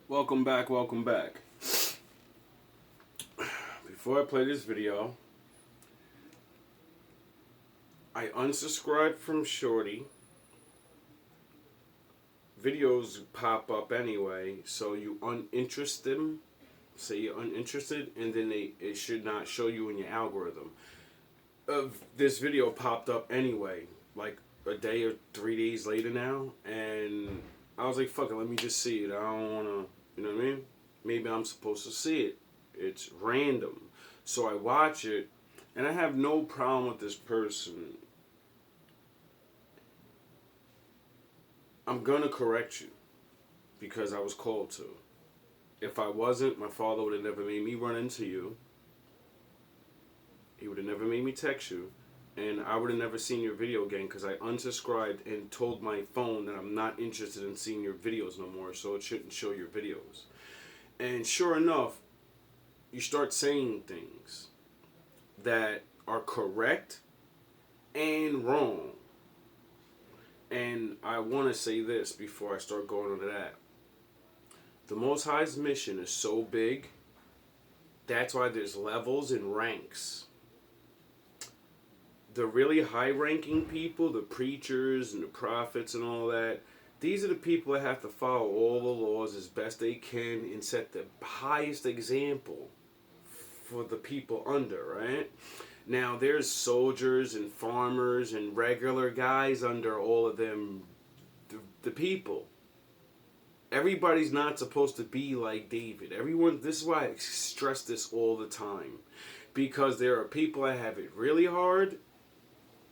Welcome back, welcome back. Before I play this video, I unsubscribed from Shorty. Videos pop up anyway, so you uninterest them, say you're uninterested, and then it should not show you in your algorithm. Of this video popped up anyway, like a day or 3 days later now, and I was like, fuck it, let me just see it. I don't wanna, you know what I mean? Maybe I'm supposed to see it. It's random. So I watch it, and I have no problem with this person. I'm gonna correct you because I was called to. If I wasn't, my father would have never made me run into you. He would have never made me text you. And I would have never seen your video again because I unsubscribed and told my phone that I'm not interested in seeing your videos no more, so it shouldn't show your videos. And sure enough, you start saying things that are correct and wrong. And I want to say this before I start going into that. The Most High's mission is so big, that's why there's levels and ranks. The really high-ranking people, the preachers and the prophets and all that, these are the people that have to follow all the laws as best they can and set the highest example for the people under, right? Now, there's soldiers and farmers and regular guys under all of them, the people. Everybody's not supposed to be like David. Everyone, this is why I stress this all the time. Because there are people that have it really hard,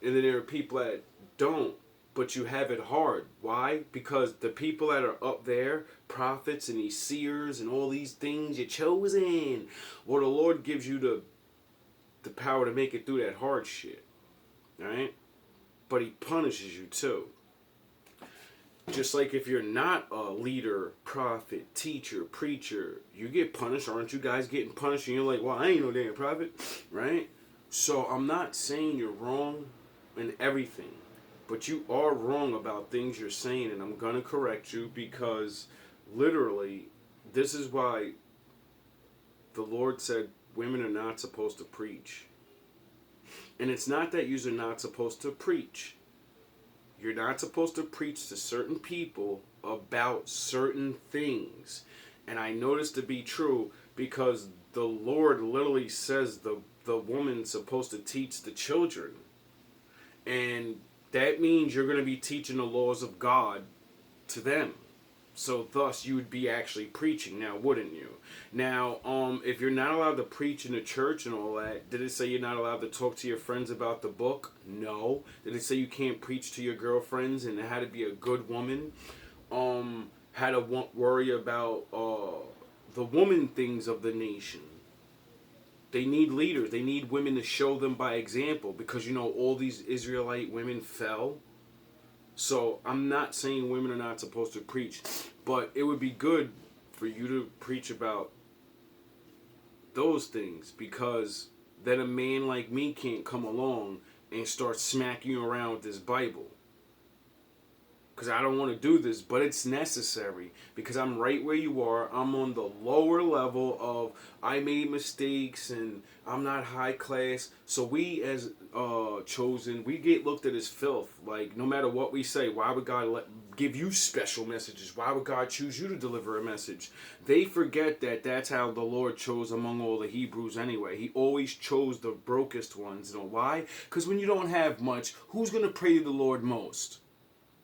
and then there are people that don't, but you have it hard. Why? Because the people that are up there, prophets and these seers and all these things, you're chosen. Well, the Lord gives you the power to make it through that hard shit. Alright? But he punishes you too. Just like if you're not a leader, prophet, teacher, preacher, you get punished. Aren't you guys getting punished? And you're like, well, I ain't no damn prophet. Right? So I'm not saying you're wrong in everything. But you are wrong about things you're saying. And I'm going to correct you because literally, this is why the Lord said, women are not supposed to preach. And it's not that you're not supposed to preach. You're not supposed to preach to certain people about certain things. And I know this to be true because the Lord literally says the woman's supposed to teach the children. And that means you're going to be teaching the laws of God to them. So thus you would be actually preaching now, wouldn't you? Now, if you're not allowed to preach in the church and all that, did it say you're not allowed to talk to your friends about the book? No. Did it say you can't preach to your girlfriends and how to be a good woman? How to worry about the woman things of the nation. They need leaders. They need women to show them by example because, you know, all these Israelite women fell. So I'm not saying women are not supposed to preach, but it would be good for you to preach about those things because then a man like me can't come along and start smacking you around with this Bible. Because I don't want to do this, but it's necessary because I'm right where you are. I'm on the lower level of I made mistakes and I'm not high class. So we as chosen, we get looked at as filth. Like no matter what we say, why would God give you special messages? Why would God choose you to deliver a message? They forget that that's how the Lord chose among all the Hebrews anyway. He always chose the brokest ones. You know why? Because when you don't have much, who's going to pray to the Lord most?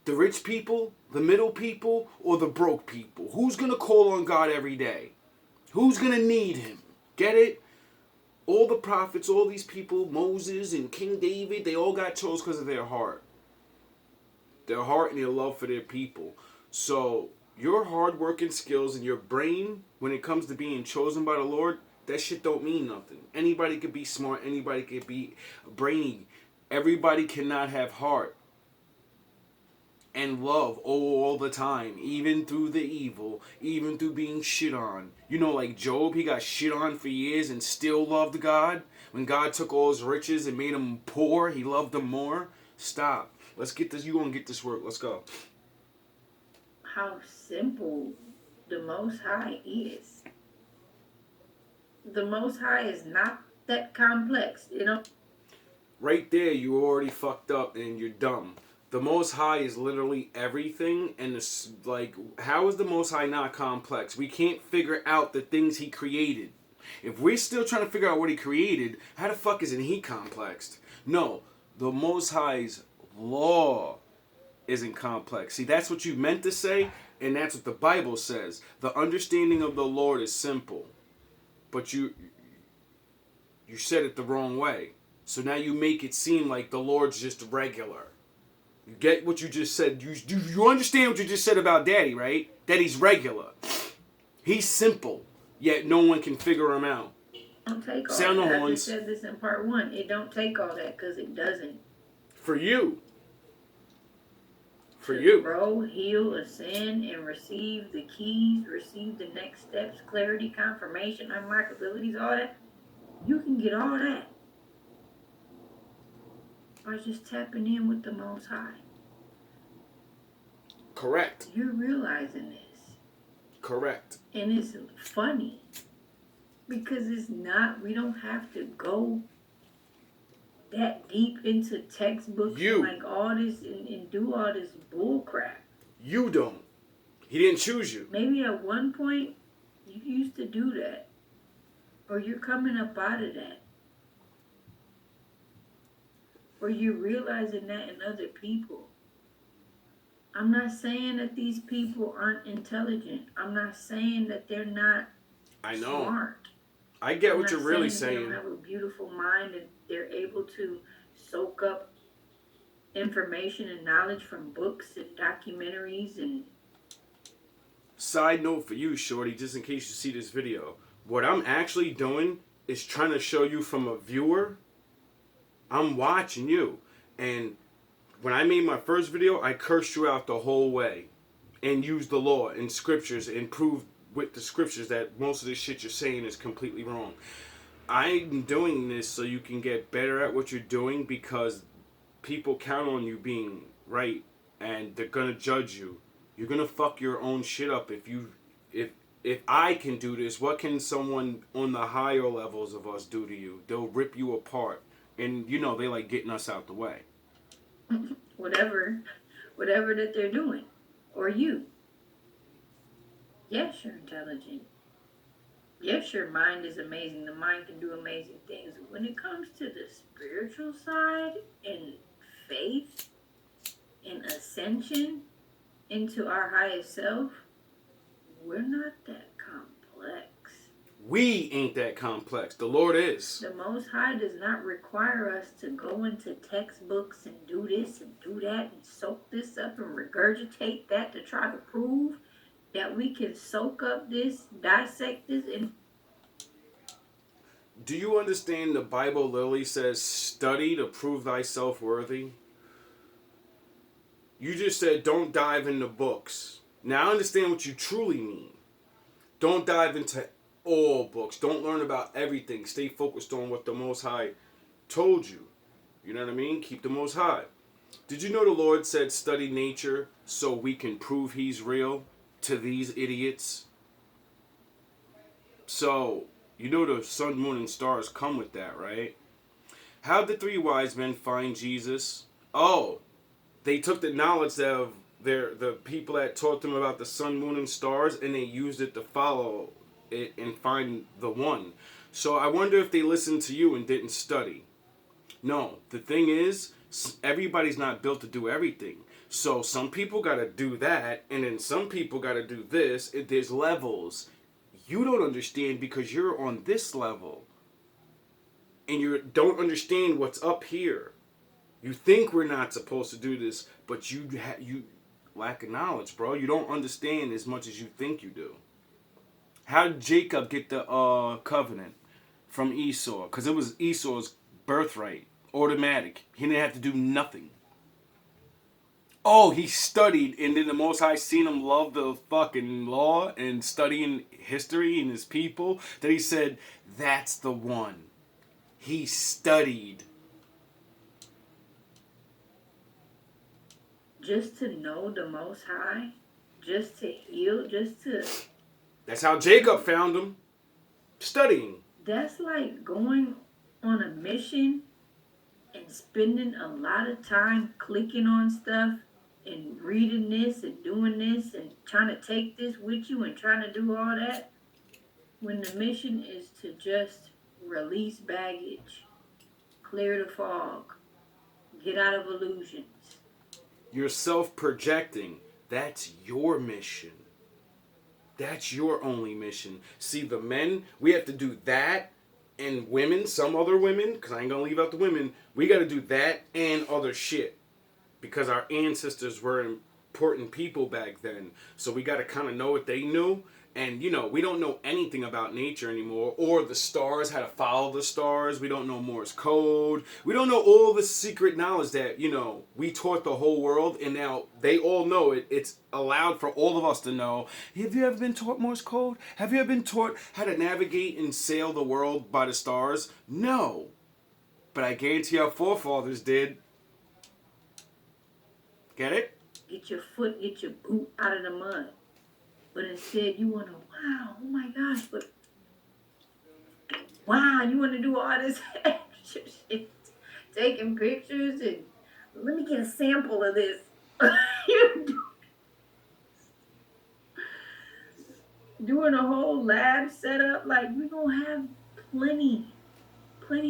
The rich people, the middle people, or the broke people? Who's going to call on God every day? Who's going to need him? Get it? All the prophets, all these people, Moses and King David, they all got chose because of their heart. Their heart and their love for their people. So your hard working skills and your brain, when it comes to being chosen by the Lord, that shit don't mean nothing. Anybody could be smart. Anybody could be brainy. Everybody cannot have heart and love all the time, even through the evil, even through being shit on. You know, like Job, he got shit on for years and still loved God. When God took all his riches and made him poor, he loved him more. Stop. Let's get this. You gonna get this work. Let's go. How simple the Most High is. The Most High is not that complex, you know? Right there, you already fucked up and you're dumb. The Most High is literally everything, and it's like, how is the Most High not complex? We can't figure out the things He created. If we're still trying to figure out what He created, how the fuck isn't He complex? No, the Most High's law isn't complex. See, that's what you meant to say, and that's what the Bible says. The understanding of the Lord is simple, but you said it the wrong way. So now you make it seem like the Lord's just regular. You get what you just said. You understand what you just said about Daddy, right? That he's regular. He's simple, yet no one can figure him out. Don't take all Sound the that. I horns. just said this in part 1. It don't take all that because it doesn't. For you. For to you. grow, heal, ascend, and receive the keys, receive the next steps, clarity, confirmation, unlock abilities, all that. You can get all that by just tapping in with the Most High. Correct. You're realizing this. Correct. And it's funny because it's not, we don't have to go that deep into textbooks and like all this and do all this bull crap. You don't. He didn't choose you. Maybe at one point you used to do that. Or you're coming up out of that. Or you're realizing that in other people. I'm not saying that these people aren't intelligent. I'm not saying that they're not smart. I get what you're really saying. They don't have a beautiful mind and they're able to soak up information and knowledge from books and documentaries and... Side note for you, Shorty, just in case you see this video. What I'm actually doing is trying to show you from a viewer. I'm watching you. And when I made my first video, I cursed you out the whole way. And used the law and scriptures and proved with the scriptures that most of this shit you're saying is completely wrong. I'm doing this so you can get better at what you're doing because people count on you being right and they're gonna judge you. You're gonna fuck your own shit up if I can do this. What can someone on the higher levels of us do to you? They'll rip you apart, and you know they like getting us out the way. Whatever that they're doing, or you. Yes, you're intelligent. Yes, your mind is amazing. The mind can do amazing things. When it comes to the spiritual side and faith and ascension into our highest self, we're not that complex. We ain't that complex. The Lord is. The Most High does not require us to go into textbooks and do this and do that and soak this up and regurgitate that to try to prove that we can soak up this, dissect this, and... Do you understand the Bible literally says, study to prove thyself worthy? You just said, don't dive into books. Now I understand what you truly mean. Don't dive into all books. Don't learn about everything. Stay focused on what the Most High told you. You know what I mean? Keep the Most High. Did you know the Lord said, study nature so we can prove He's real to these idiots? So, you know the sun, moon, and stars come with that, right? How did the 3 wise men find Jesus? Oh, they took the knowledge of the people that taught them about the sun, moon, and stars, and they used it to follow it and find the one. So I wonder if they listened to you and didn't study. No, the thing is, everybody's not built to do everything. So some people got to do that, and then some people got to do this. There's levels. You don't understand because you're on this level. And you don't understand what's up here. You think we're not supposed to do this, but you lack of knowledge, bro. You don't understand as much as you think you do. How did Jacob get the covenant from Esau? Because it was Esau's birthright. Automatic. He didn't have to do nothing. Oh, he studied, and then the Most High seen him love the fucking law and studying history and his people, that he said, that's the one. He studied. Just to know the Most High, just to heal, just to That's how Jacob found him. Studying. That's like going on a mission and spending a lot of time clicking on stuff and reading this and doing this and trying to take this with you and trying to do all that when the mission is to just release baggage, clear the fog, get out of illusions. You're self-projecting. That's your mission. That's your only mission. See, the men, we have to do that, and women, some other women, because I ain't going to leave out the women, we got to do that and other shit. Because our ancestors were important people back then. So we got to kind of know what they knew. And, you know, we don't know anything about nature anymore. Or the stars, how to follow the stars. We don't know Morse code. We don't know all the secret knowledge that, you know, we taught the whole world. And now they all know it. It's allowed for all of us to know. Have you ever been taught Morse code? Have you ever been taught how to navigate and sail the world by the stars? No. But I guarantee our forefathers did. Get it? Get your boot out of the mud. But instead you want to, wow, oh my gosh, but wow, you want to do all this extra shit, taking pictures and let me get a sample of this. Doing a whole lab setup, like we're gonna have plenty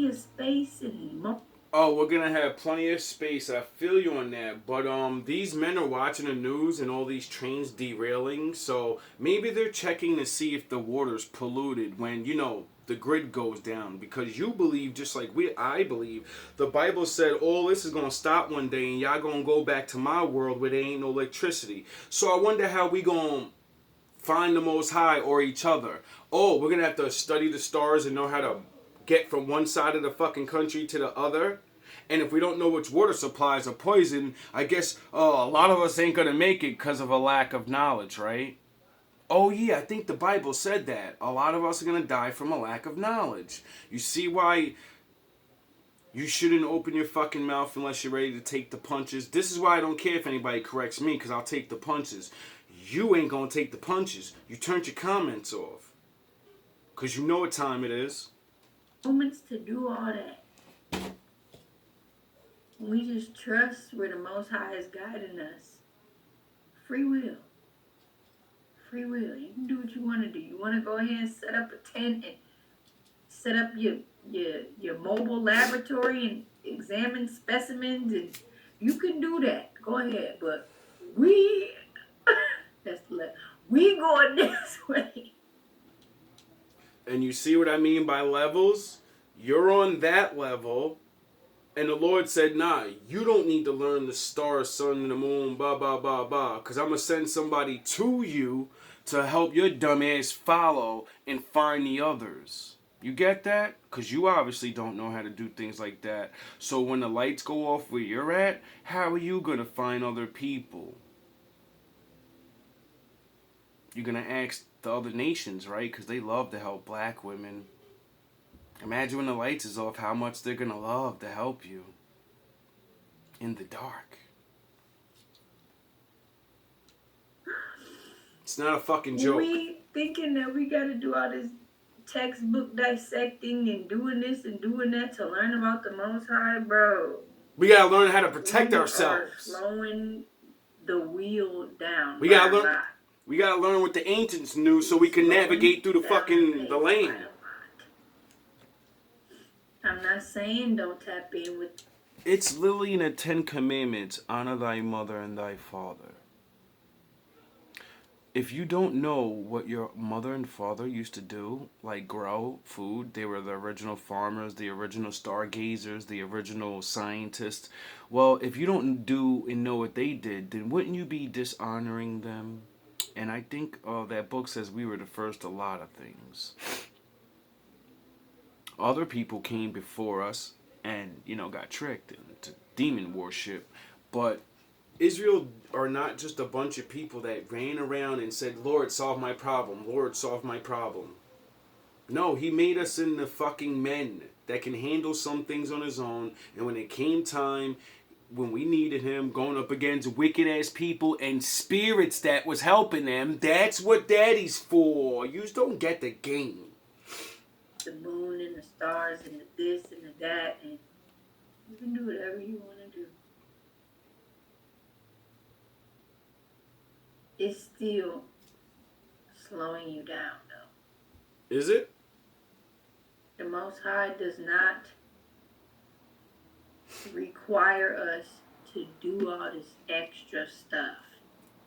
of space and Oh, we're gonna have plenty of space. I feel you on that. But these men are watching the news and all these trains derailing, so maybe they're checking to see if the water's polluted when, you know, the grid goes down. Because you believe, just like I believe, the Bible said all this is gonna stop one day and y'all gonna go back to my world where there ain't no electricity. So I wonder how we gonna find the Most High or each other. Oh, we're gonna have to study the stars and know how to get from one side of the fucking country to the other. And if we don't know which water supplies are poison, I guess a lot of us ain't gonna make it because of a lack of knowledge, right? Oh yeah, I think the Bible said that. A lot of us are gonna die from a lack of knowledge. You see why you shouldn't open your fucking mouth unless you're ready to take the punches? This is why I don't care if anybody corrects me, because I'll take the punches. You ain't gonna take the punches. You turned your comments off. Because you know what time it is. moments to do all that. We just trust where the Most High is guiding us. Free will. Free will. You can do what you want to do. You want to go ahead and set up a tent and set up your mobile laboratory and examine specimens, and you can do that. Go ahead. But we we going this way. And you see what I mean by levels? You're on that level. And the Lord said, nah, you don't need to learn the stars, sun, and the moon, blah, blah, blah, blah. Because I'm going to send somebody to you to help your dumb ass follow and find the others. You get that? Because you obviously don't know how to do things like that. So when the lights go off where you're at, how are you going to find other people? You're going to ask the other nations, right? Because they love to help black women. Imagine when the lights is off, how much they're going to love to help you in the dark. It's not a fucking joke. We thinking that we got to do all this textbook dissecting and doing this and doing that to learn about the Most High, bro. We got to learn how to protect ourselves. We are slowing the wheel down. We got to learn. We got to learn what the ancients knew so we can navigate through the land. I'm not saying don't tap in with... It's literally in the 10 Commandments, honor thy mother and thy father. If you don't know what your mother and father used to do, like grow food, they were the original farmers, the original stargazers, the original scientists. Well, if you don't do and know what they did, then wouldn't you be dishonoring them? And I think that book says we were the first a lot of things. Other people came before us and, got tricked into demon worship. But Israel are not just a bunch of people that ran around and said, Lord, solve my problem. Lord, solve my problem. No, he made us into fucking men that can handle some things on his own. And when it came time, when we needed him, going up against wicked ass people and spirits that was helping them. That's what daddy's for. You just don't get the game. The moon and the stars and the this and the that, and you can do whatever you want to do. It's still slowing you down, though. Is it? The Most High does not require us to do all this extra stuff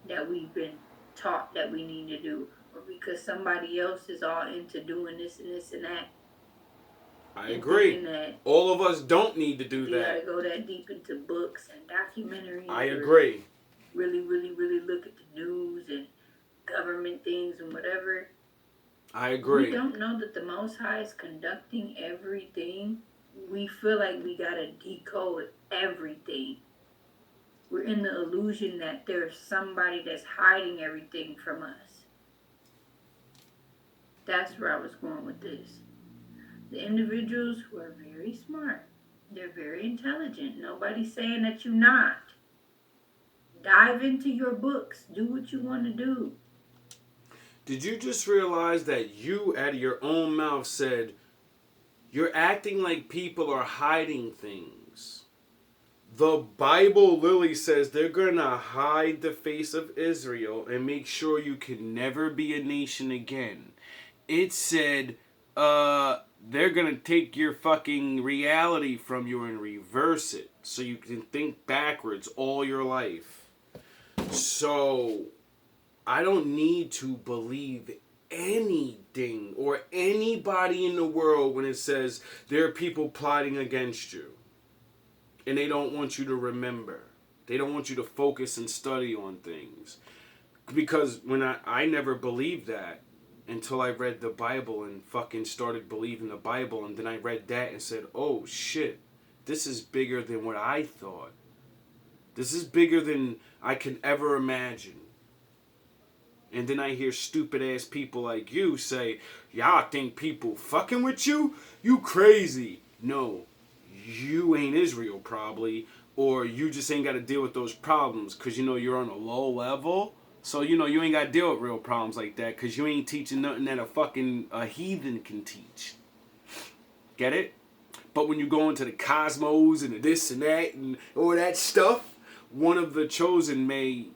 that we've been taught that we need to do, or because somebody else is all into doing this and this and that. I agree. All of us don't need to do that. You gotta go that deep into books and documentaries. I agree. Really, really, really look at the news and government things and whatever. I agree. We don't know that the Most High is conducting everything. We feel like we gotta decode everything. We're in the illusion that there's somebody that's hiding everything from us. That's where I was going with this. The individuals who are very smart, they're very intelligent. Nobody's saying that you're not. Dive into your books. Do what you want to do. Did you just realize that you, out of your own mouth, said you're acting like people are hiding things? The Bible literally says they're going to hide the face of Israel and make sure you can never be a nation again. It said they're going to take your fucking reality from you and reverse it so you can think backwards all your life. So, I don't need to believe anything or anybody in the world when it says there are people plotting against you. And they don't want you to remember. They don't want you to focus and study on things. Because when I never believed that until I read the Bible and fucking started believing the Bible. And then I read that and said, oh shit, this is bigger than what I thought. This is bigger than I can ever imagine. And then I hear stupid ass people like you say, y'all think people fucking with you? You crazy. No, you ain't Israel probably. Or you just ain't got to deal with those problems because you know you're on a low level. So you know you ain't got to deal with real problems like that because you ain't teaching nothing that a heathen can teach. Get it? But when you go into the cosmos and the this and that and all that stuff, one of the chosen may,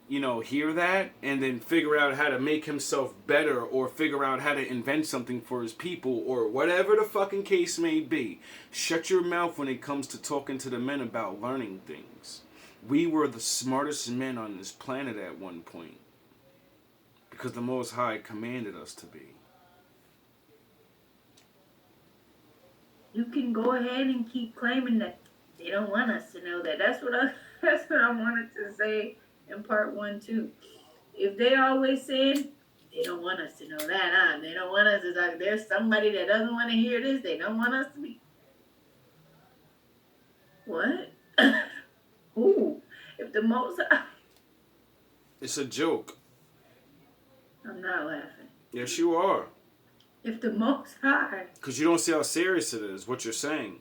hear that and then figure out how to make himself better or figure out how to invent something for his people or whatever the fucking case may be. Shut your mouth when it comes to talking to the men about learning things. We were the smartest men on this planet at one point because the Most High commanded us to be. You can go ahead and keep claiming that they don't want us to know that. That's what I wanted to say in part 1 too. If they always said they don't want us to know that, they don't want us to talk. There's somebody that doesn't want to hear this. They don't want us to be. What? Who? If the Most High. It's a joke. I'm not laughing. Yes, you are. If the Most High. Because you don't see how serious it is. What you're saying.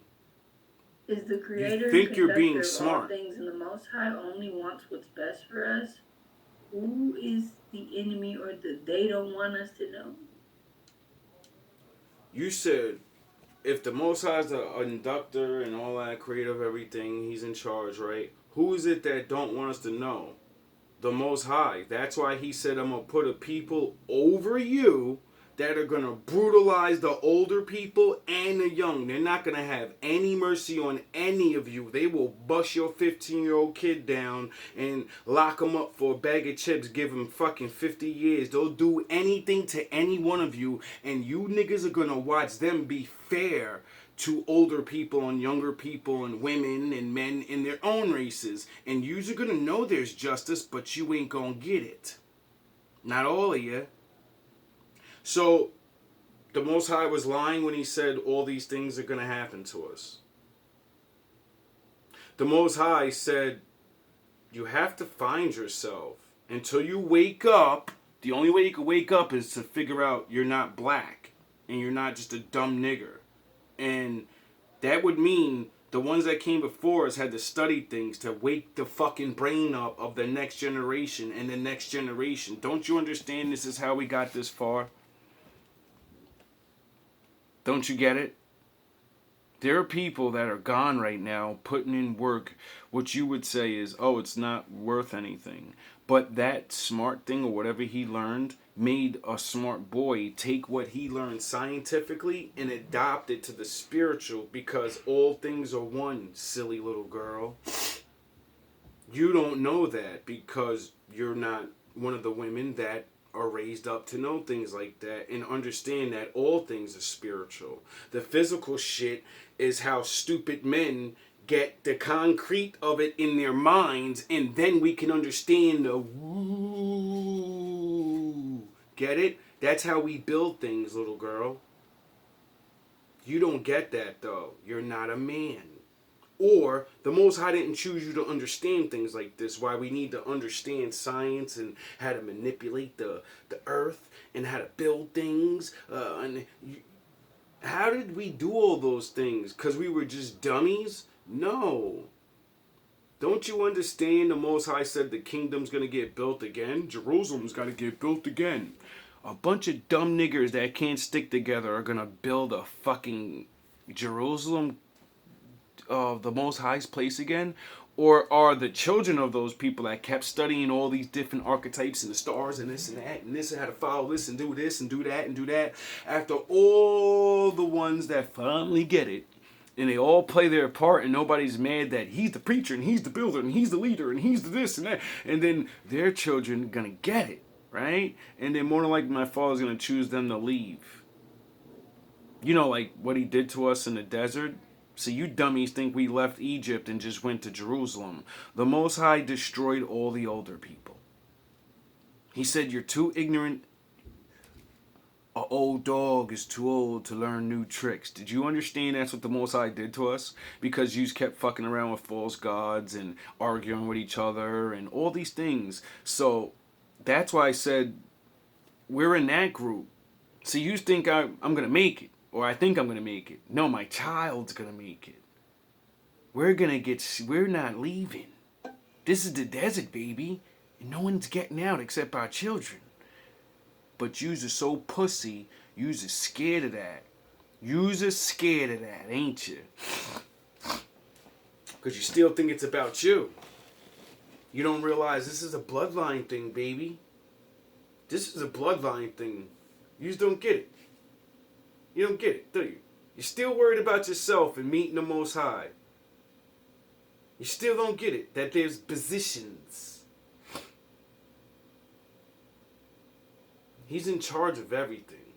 Is the creator you think and you're being of smart. all things, and the Most High only wants what's best for us? Who is the enemy or the they don't want us to know? You said if the Most High is the inductor and all that, creator of everything, he's in charge, right? Who is it that don't want us to know? The Most High. That's why he said, I'm going to put a people over you that are going to brutalize the older people and the young. They're not going to have any mercy on any of you. They will bust your 15-year-old kid down and lock him up for a bag of chips, give him fucking 50 years. They'll do anything to any one of you, and you niggas are going to watch them be fair to older people and younger people and women and men in their own races. And you're going to know there's justice, but you ain't going to get it. Not all of you. So, the Most High was lying when he said all these things are going to happen to us. The Most High said, you have to find yourself. Until you wake up, the only way you can wake up is to figure out you're not black. And you're not just a dumb nigger. And that would mean The ones that came before us had to study things to wake the fucking brain up of the next generation and the next generation. Don't you understand this is how we got this far? Don't you get it? There are people that are gone right now putting in work, what you would say is, oh, it's not worth anything. But that smart thing or whatever he learned made a smart boy take what he learned scientifically and adopt it to the spiritual, because all things are one, silly little girl. You don't know that because you're not one of the women that are raised up to know things like that and understand that all things are spiritual. The physical shit is how stupid men get the concrete of it in their minds, and then we can understand the woo. Get it? That's how we build things, little girl. You don't get that though. You're not a man. Or the Most High didn't choose you to understand things like this. Why we need to understand science and how to manipulate the earth and how to build things. How did we do all those things? Because we were just dummies? No. Don't you understand the Most High said the kingdom's going to get built again? Jerusalem's got to get built again. A bunch of dumb niggers that can't stick together are going to build a fucking Jerusalem, the Most High's place again? Or are the children of those people that kept studying all these different archetypes and the stars and this and that and this and how to follow this and do this and do that and do that, after all the ones that finally get it and they all play their part and nobody's mad that he's the preacher and he's the builder and he's the leader and he's the this and that, and then their children gonna get it, right? And then more than likely my father's gonna choose them to leave. You know, like what he did to us in the desert. So you dummies think we left Egypt and just went to Jerusalem. The Most High destroyed all the older people. He said, you're too ignorant. An old dog is too old to learn new tricks. Did you understand that's what the Most High did to us? Because you kept fucking around with false gods and arguing with each other and all these things. So that's why I said we're in that group. So you think I'm going to make it. Or I think I'm going to make it. No, my child's going to make it. We're not leaving. This is the desert, baby. And no one's getting out except our children. But yous are so pussy, yous are scared of that. Yous are scared of that, ain't you? Because you still think it's about you. You don't realize this is a bloodline thing, baby. This is a bloodline thing. Yous don't get it. You don't get it, do you? You're still worried about yourself and meeting the Most High. You still don't get it, that there's positions. He's in charge of everything.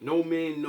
No man, no